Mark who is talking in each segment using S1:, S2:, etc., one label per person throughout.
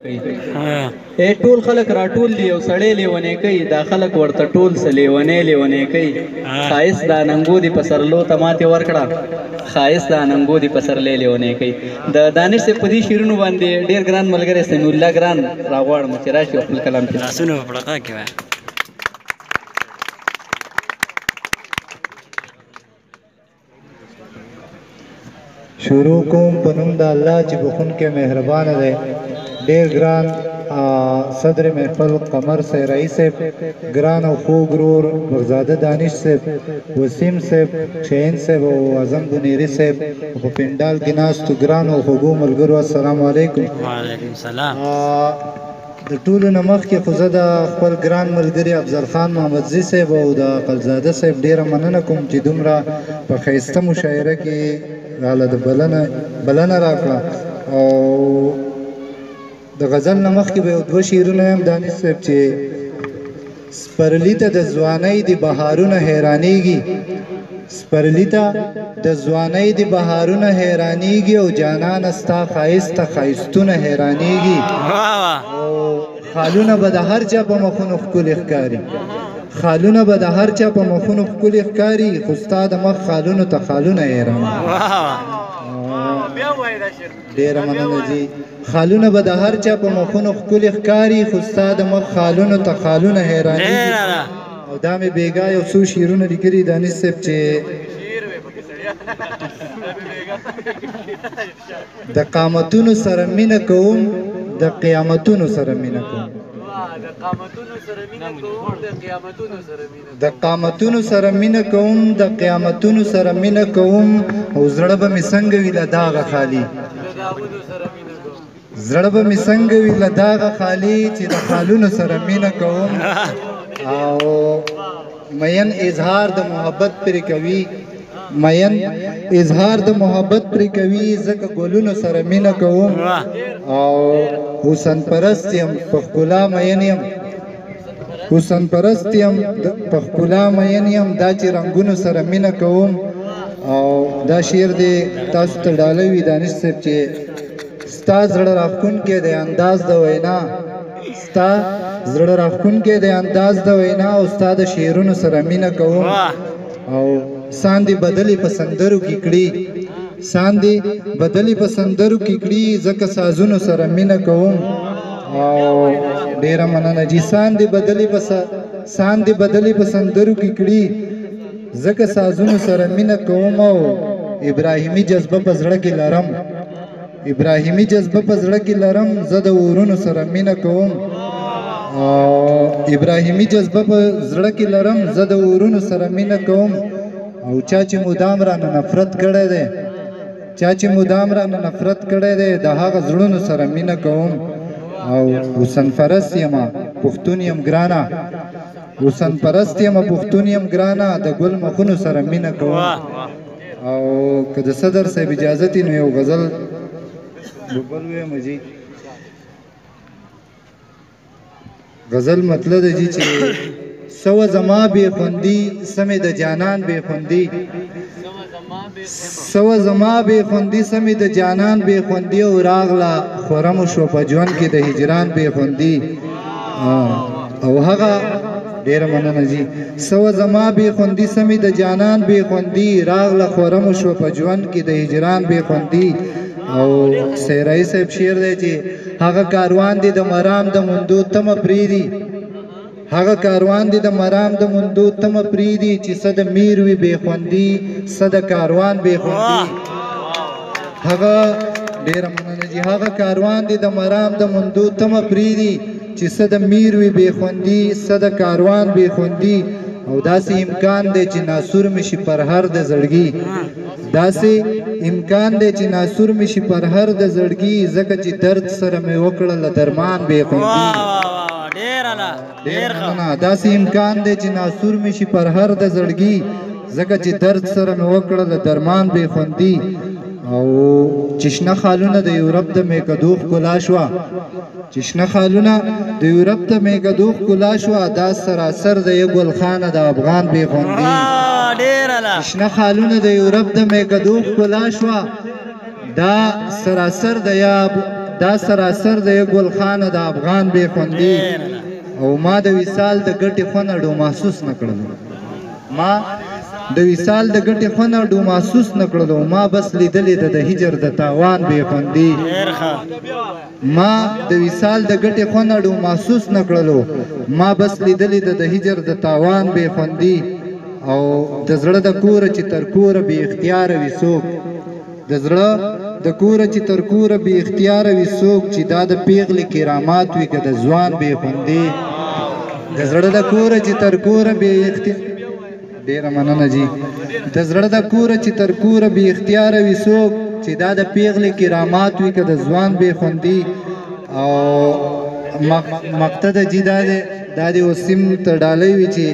S1: ټول خلک راټول دي او سړی لیونی کوي دا خلک ورته ټول څه لیونی کوي ښایست د اننګو دي په سرلو ته ماتې ورکړه ښایست د اننګو دي په سرلې لیونی کوي د دانش صاحب په دې شعرونو باندې ډېر ګران ملګری سمیع الله ګران راغواړم چې راشي خپل کلام کې
S2: لاسونه په پړقا کې وایه
S3: شروع کوم په نوم د الله چې بخښونکی مهربانه دی. ډېر ګران صدر محفل قمر صاحب رئیس صاحب، ګران او خوږ ورور بغزاده دانش صاحب، وسیم صاحب، شهین صاحب او اعظم بنیري صاحب په پنډال کې ناستو ګرانو او خوږو ملګرو السلام علیکم.
S2: وعلیکم السلام.
S3: د ټولو نه مخکې خو زه د خپل ګران ملګري افضل خان محمدزي صاحب او د عقلزاده صاحب ډېره مننه کوم چې دومره په ښایسته مشاعره کې راله د بلنه راکړه. او د غزل نه مخکې به یو دوه شعرونه هم دانش صاحب چې سپرلي ته د ځوانۍ د بهارونه حیرانېږي، سپرلي ته د ځوانۍ د بهارونه حیرانېږي او جانانه ستا ښایست ته ښایستونه حیرانېږي. او خالونه به د هر چا په مخونو ښکلي ښکاري، خالونه به د هر چا په مخونو ښکلي ښکاري، خو ستا د مخ خالونو ته خالونه حیرانېږي. ډېره مننه جي. خالونه به د هر چا په مخونو ښکلي ښکاري، خو ستا د مخ خالونو ته خالونه حیرانېږي. او دا مې بېګا یو څو شعرونه لیکلي دانش صاحب چې د قامتونو سره مینه کوم د قیامتونو سره مینه کوم، د قامتونو سره مینه کوم د قیامتونو سره مینه کوم، او زړه به مې څنګه وي له داغه خالي، زړه به مې څنګه وي له داغه خالي چې د خالونو سره مینه کوم. او مین اظهار د محبت پرې کوي، مین اظهار د محبت پرې کوي، ځکه ګلونو سره مینه کوم. او حسن پرست یم په ښکلا مین یم، حسن پرست یم په ښکلا مین یم، دا چې رنګونو سره مینه کوم. او دا شعر دی تاسو ته ډالۍ وي دانش صاحب چې ستا زړه راښکونکی دی انداز د وینا، ستا زړه راښکونکی دی انداز د وینا، او ستا د شعرونو سره مینه کوم. او ساندې بدلې په سندرو کې کړي، ساندې بدلې په سندرو کې کړي، ځکه سازونو سره مینه کوم. او ډېره مننه جي. ساندې بدلې په سندرو کې کړي، ځکه سازونو سره مینه کوم. او ابراهیمي جذبه په زړه کې لرم، ابراهیمي جذبه په زړه کې لرم، زه د اورونو سره مینه کوم. او ابراهیمي جذبه په زړه کې لرم، زه د اورونو سره مینه کوم. او چا چې مدام رانه نفرت کړی دی، چا چې مدام رانه نفرت کړی دی، د هغه زړونو سره مینه کوم. او حسن پرست یمه پښتون یم ګرانه، حسن پرست یمه پښتون یم ګرانه، د ګل مخونو سره مینه کوم. او که د صدر صاحب اجازت نو یو غزل بل ویم جي. غزل مطلب دی جي چې سوه زما بې خوندي سمې د جانان بې خوندي، سوه زما بې خوندي سمې د جانان بې خوندي، او راغله خوره مو شوه په ژوند کې د هجران بې خوندي. او هغه ډېره مننه جي. سوه زما بې خوندي سمې د جانان بې خوندي، راغله خوره مو شوه په ژوند کې د هجران بې خوندي. او سیرای صاحب شعر دی چې هغه کاروان دی د مرام د موندو تمه پرېږدي، هغه کاروان دی د مرام د موندو تمه پرېږدي، چې څه د میر وي بې خوندي څه د کاروان بې خوندي. هغه ډېره مننه جي. هغه کاروان دی د مرام د موندو تمه پرېږدي، چې څه د میر وي بې خوندي څه د کاروان بې خوندي. او داسې امکان دی چې ناسور مې شي پر هر د زړګي، داسې امکان دی چې ناسور مې شي پر هر د زړګي، ځکه چې درد سره مې وکړه له درمان بې خوندي. ډېر مننه. داسې امکان دی چې ناسور مې شي پر هر د زړګي، ځکه چې درد سره مې وکړه له درمان بې خوندي. او چې شنه خالونه د یورپ د میکدو ښکلا شوه، چې شنه خالونه د یورپ د میکدو ښکلا شوه، دا سراسر د یو ګلخانه د افغان بې خوندي. شنه خالونه د یورپ د میکدو ښکلا شوه، دا سراسر د دا سراسر د ګل خان د افغان بې خوندي او ما د وصال د ګټې خونه ډو محسوس نه کړلو ما د وصال د ګټې خونه ډو محسوس نه کړلو ما بس لیدلې د هجر د تاوان بې خوندي ما د وصال د ګټې خونه ډو محسوس نه کړلو ما بس لیدلې د هجر د تاوان بې خوندي او د زړه د کوره چې تر کوره بې اختیاره وي څوک د زړه د کوره چې تر کوره بې اختیاره وي څوک چې دا د پیغلې کرامات وي که د ځوان بې خوندي د زړه د کوره چې تر کوره بې اختیاره ډېره مننه جي د زړه د کوره چې تر کوره بې اختیاره وي څوک چې دا د پیغلې کرامات وي که د ځوان بې خوندي او مقصد جي دا د اوسیم ته ډالۍ وي چې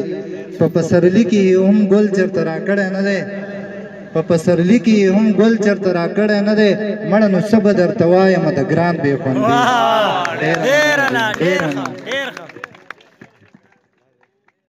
S3: په پسرلي کې هم ګل چېرته راکړی نه دی په پسرلي کې هم ګل چېرته راکړی نه دی مړه نو څه به درته وایم د ګران بې خوندي